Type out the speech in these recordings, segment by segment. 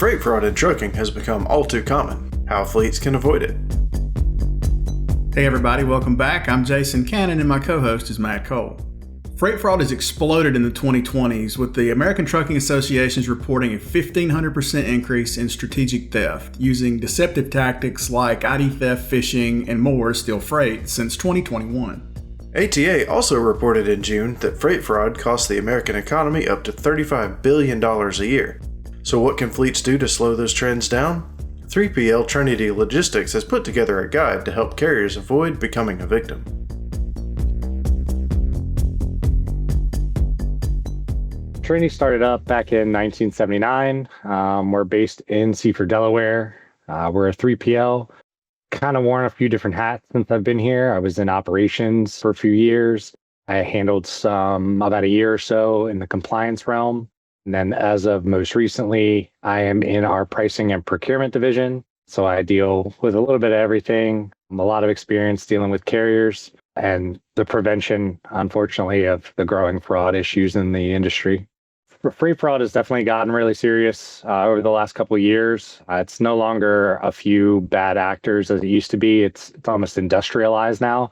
Freight fraud in trucking has become all too common. How fleets can avoid it. Hey everybody, welcome back. I'm Jason Cannon and my co-host is Matt Cole. Freight fraud has exploded in the 2020s, with the American Trucking Associations reporting a 1,500% increase in strategic theft, using deceptive tactics like ID theft, phishing, and more to steal freight since 2021. ATA also reported in June that freight fraud costs the American economy up to $35 billion a year. So what can fleets do to slow those trends down? 3PL Trinity Logistics has put together a guide to help carriers avoid becoming a victim. Trinity started up back in 1979. We're based in Seaford, Delaware. We're a 3PL. Kind of worn a few different hats since I've been here. I was in operations for a few years. I handled about a year or so in the compliance realm. And then as of most recently, I am in our pricing and procurement division. So I deal with a little bit of everything, a lot of experience dealing with carriers and the prevention, unfortunately, of the growing fraud issues in the industry. Freight fraud has definitely gotten really serious over the last couple of years. It's no longer a few bad actors as it used to be. It's almost industrialized now.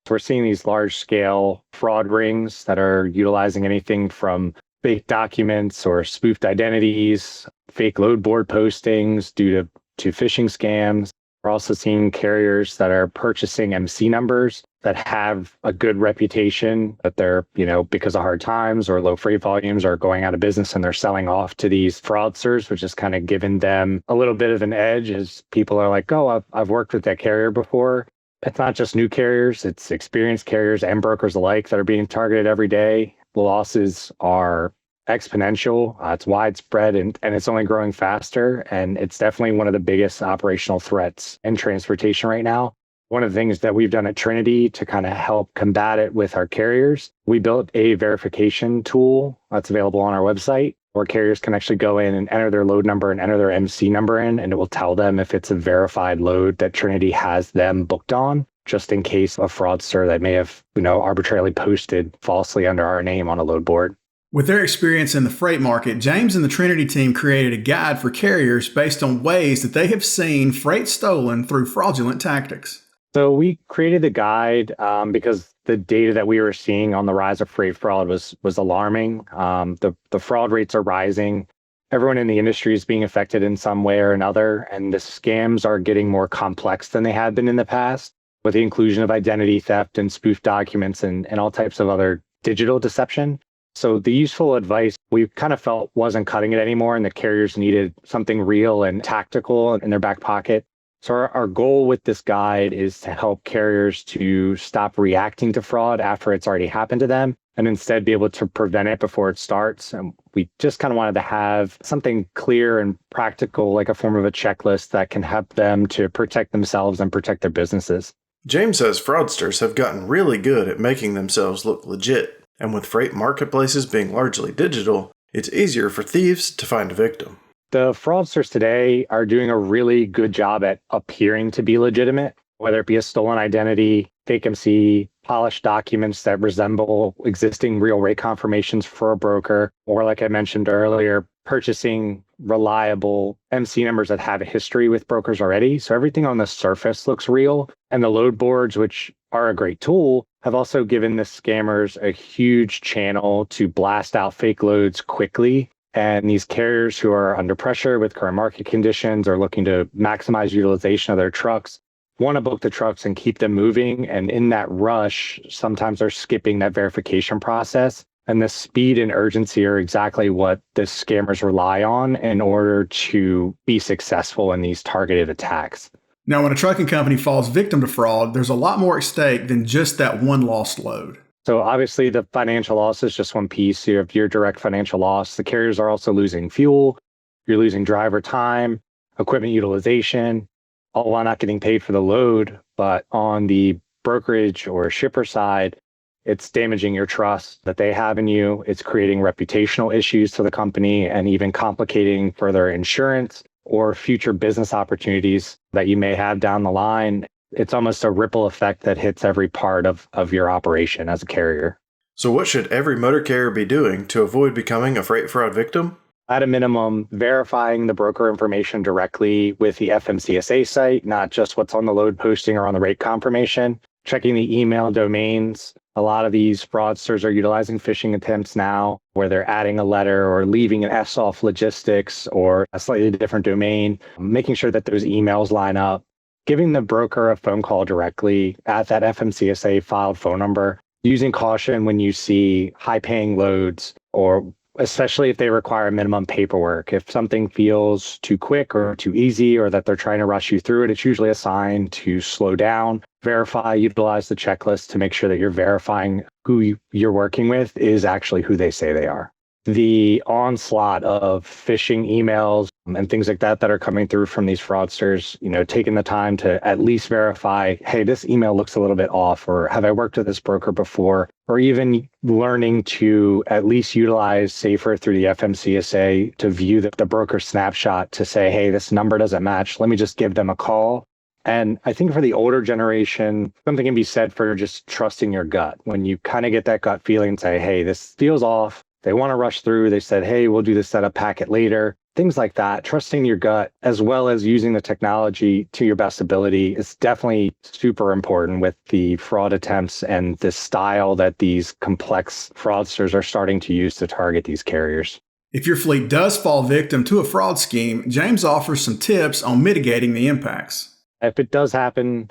So we're seeing these large-scale fraud rings that are utilizing anything from fake documents or spoofed identities, fake load board postings due to phishing scams. We're also seeing carriers that are purchasing MC numbers that have a good reputation, that they're, because of hard times or low freight volumes, are going out of business, and they're selling off to these fraudsters, which is kind of giving them a little bit of an edge as people are like, oh, I've worked with that carrier before. It's not just new carriers, it's experienced carriers and brokers alike that are being targeted every day. The losses are exponential. It's widespread and it's only growing faster. And it's definitely one of the biggest operational threats in transportation right now. One of the things that we've done at Trinity to kind of help combat it with our carriers, we built a verification tool that's available on our website where carriers can actually go in and enter their load number and enter their MC number in, and it will tell them if it's a verified load that Trinity has them booked on, just in case a fraudster that may have, arbitrarily posted falsely under our name on a load board. With their experience in the freight market, James and the Trinity team created a guide for carriers based on ways that they have seen freight stolen through fraudulent tactics. So we created the guide because the data that we were seeing on the rise of freight fraud was alarming. The fraud rates are rising. Everyone in the industry is being affected in some way or another, and the scams are getting more complex than they have been in the past, with the inclusion of identity theft and spoofed documents and all types of other digital deception. So the useful advice we kind of felt wasn't cutting it anymore, and the carriers needed something real and tactical in their back pocket. So our goal with this guide is to help carriers to stop reacting to fraud after it's already happened to them, and instead be able to prevent it before it starts. And we just kind of wanted to have something clear and practical, like a form of a checklist that can help them to protect themselves and protect their businesses. James says fraudsters have gotten really good at making themselves look legit, and with freight marketplaces being largely digital, it's easier for thieves to find a victim. The fraudsters today are doing a really good job at appearing to be legitimate, whether it be a stolen identity, fake MC, polished documents that resemble existing real rate confirmations for a broker, or like I mentioned earlier, purchasing reliable MC numbers that have a history with brokers already. So everything on the surface looks real. And the load boards, which are a great tool, have also given the scammers a huge channel to blast out fake loads quickly. And these carriers who are under pressure with current market conditions or looking to maximize utilization of their trucks want to book the trucks and keep them moving. And in that rush, sometimes they're skipping that verification process. And the speed and urgency are exactly what the scammers rely on in order to be successful in these targeted attacks. Now, when a trucking company falls victim to fraud, there's a lot more at stake than just that one lost load. So obviously the financial loss is just one piece. You have your direct financial loss. The carriers are also losing fuel. You're losing driver time, equipment utilization, all while not getting paid for the load. But on the brokerage or shipper side, it's damaging your trust that they have in you. It's creating reputational issues to the company and even complicating further insurance or future business opportunities that you may have down the line. It's almost a ripple effect that hits every part of your operation as a carrier. So what should every motor carrier be doing to avoid becoming a freight fraud victim? At a minimum, verifying the broker information directly with the FMCSA site, not just what's on the load posting or on the rate confirmation, checking the email domains. A lot of these fraudsters are utilizing phishing attempts now where they're adding a letter or leaving an S off logistics or a slightly different domain, making sure that those emails line up, giving the broker a phone call directly at that FMCSA filed phone number, using caution when you see high paying loads, or especially if they require minimum paperwork. If something feels too quick or too easy, or that they're trying to rush you through it, it's usually a sign to slow down, verify, utilize the checklist to make sure that you're verifying who you're working with is actually who they say they are. The onslaught of phishing emails and things like that are coming through from these fraudsters, taking the time to at least verify, hey, this email looks a little bit off, or have I worked with this broker before? Or even learning to at least utilize Safer through the FMCSA to view the broker snapshot to say, hey, this number doesn't match. Let me just give them a call. And I think for the older generation, something can be said for just trusting your gut. When you kind of get that gut feeling and say, hey, this feels off. They want to rush through. They said, hey, we'll do the setup packet later. Things like that. Trusting your gut as well as using the technology to your best ability is definitely super important with the fraud attempts and the style that these complex fraudsters are starting to use to target these carriers. If your fleet does fall victim to a fraud scheme, James offers some tips on mitigating the impacts. If it does happen,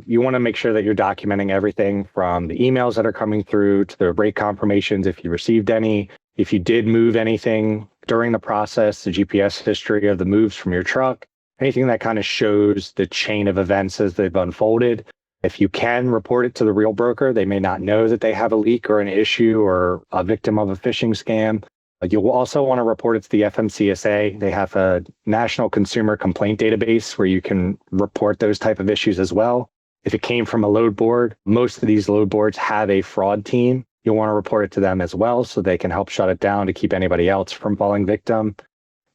you want to make sure that you're documenting everything from the emails that are coming through to the rate confirmations if you received any. If you did move anything during the process, the GPS history of the moves from your truck, anything that kind of shows the chain of events as they've unfolded. If you can report it to the real broker, they may not know that they have a leak or an issue or a victim of a phishing scam. You'll also want to report it to the FMCSA. They have a national consumer complaint database where you can report those type of issues as well. If it came from a load board, most of these load boards have a fraud team. You'll want to report it to them as well so they can help shut it down to keep anybody else from falling victim.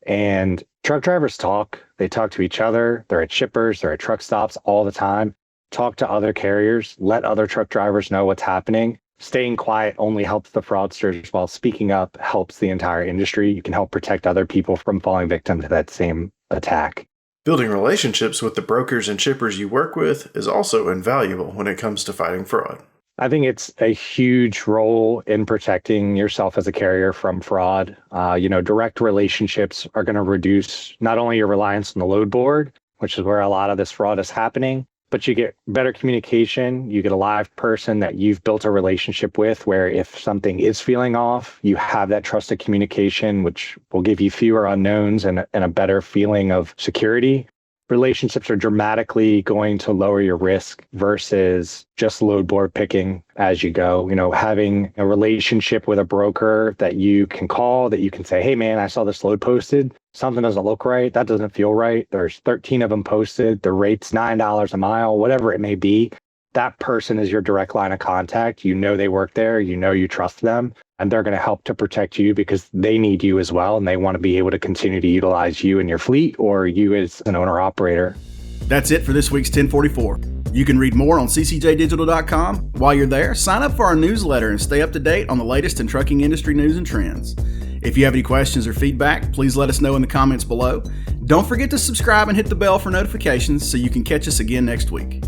And truck drivers talk. They talk to each other. They're at shippers. They're at truck stops all the time. Talk to other carriers. Let other truck drivers know what's happening. Staying quiet only helps the fraudsters, while speaking up helps the entire industry. You can help protect other people from falling victim to that same attack. Building relationships with the brokers and shippers you work with is also invaluable when it comes to fighting fraud. I think it's a huge role in protecting yourself as a carrier from fraud. Direct relationships are going to reduce not only your reliance on the load board, which is where a lot of this fraud is happening, but you get better communication. You get a live person that you've built a relationship with, where if something is feeling off, you have that trusted communication, which will give you fewer unknowns and a better feeling of security. Relationships are dramatically going to lower your risk versus just load board picking as you go. Having a relationship with a broker that you can call, that you can say, hey man, I saw this load posted. Something doesn't look right. That doesn't feel right. There's 13 of them posted. The rate's $9 a mile, whatever it may be. That person is your direct line of contact. They work there. You trust them, and they're going to help to protect you because they need you as well. And they want to be able to continue to utilize you in your fleet or you as an owner operator. That's it for this week's 1044. You can read more on ccjdigital.com. While you're there, sign up for our newsletter and stay up to date on the latest in trucking industry news and trends. If you have any questions or feedback, please let us know in the comments below. Don't forget to subscribe and hit the bell for notifications so you can catch us again next week.